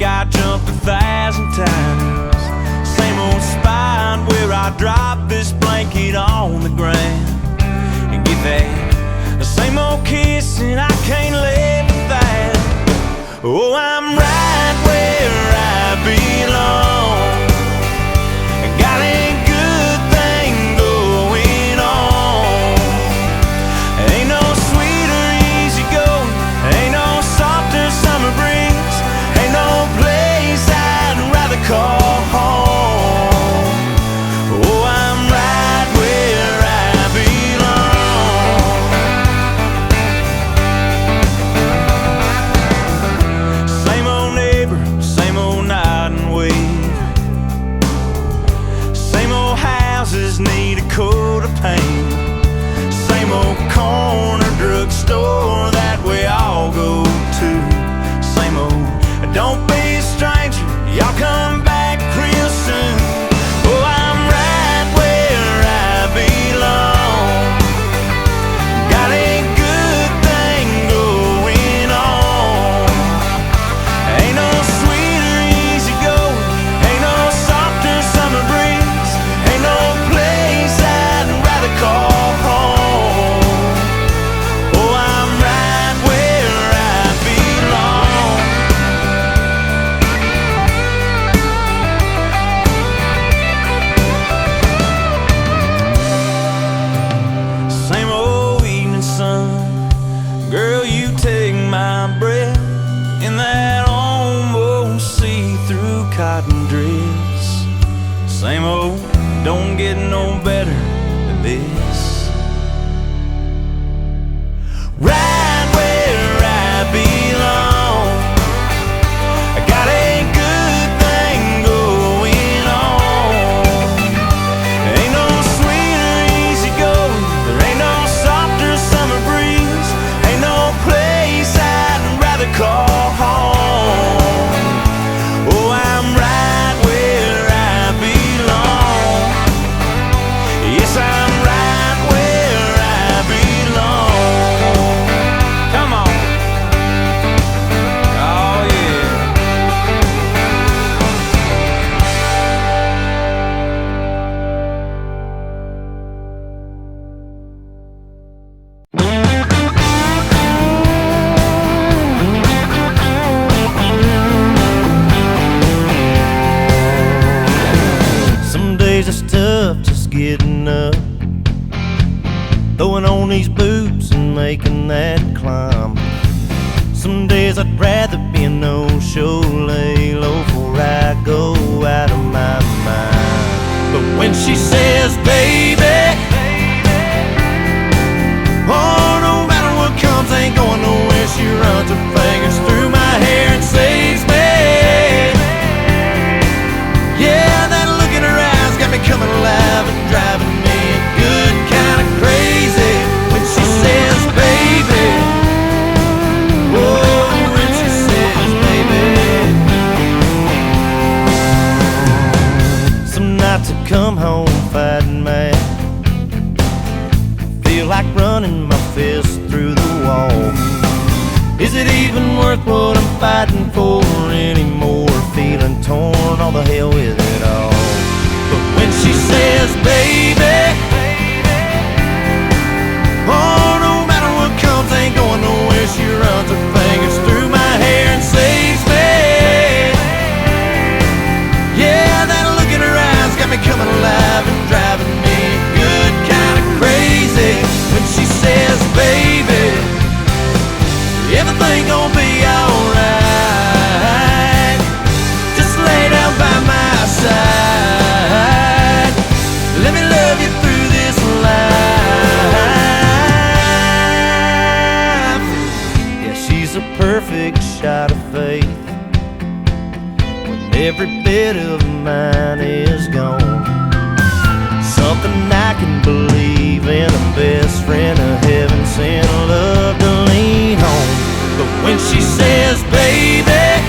I jumped 1,000 times. Same old spot where I drop this blanket on the ground and get that same old kiss, and I can't live without. Oh, I'm right where I belong. Got a good thing going on. Ain't no sweeter easy going, ain't no softer summer breeze, ain't no place I'd rather call home. Oh, I'm right where I belong. Same old neighbor, same old night and wait. Same old houses need a coat of paint. Same old corner drugstore that we all go to. Same old, don't be a stranger, y'all come back real soon. Oh, I'm right where I belong. Got a good thing going on. Ain't no sweeter easy going, ain't no softer summer breeze, ain't no place I'd rather call home. Oh, I'm right where I belong. Same old evening sun, girl, you take my breath in that almost see-through cotton dress. Same old, don't get no better than this. Right where I belong. I got a good thing going on. Ain't no sweeter easy going, there ain't no softer summer breeze, ain't no place I'd rather call home. Oh, I'm right where I belong. Yes, I'm right where I belong. Come on. Oh, yeah. Some days it's tough just getting up, throwing on these boots and making that climb. Some days I'd rather be a no-show, lay low before I go out of my mind. But when she says, baby, oh, no matter what comes, ain't going nowhere, she runs her fingers through my hair and saves me. Yeah, that look in her eyes got me coming alive and driving me good kind of crazy. When she says, baby, oh, when she says, baby. Some nights I come home fighting mad, feel like running my fist through the wall. Is it even worth what I'm fighting for anymore? Feeling torn, all the hell with it all. But when she says, baby, oh, no matter what comes, ain't going nowhere, she runs her fingers through my hair and saves me. Yeah, that look in her eyes got me coming alive and driving me good kind of crazy. When she says, baby, everything gon' be alright, just lay down by my side, let me love you through this life. Yeah, she's a perfect shot of faith when every bit of mine is gone. Something I can believe in, a best friend, a heaven sent love to lean on. But when she says, baby,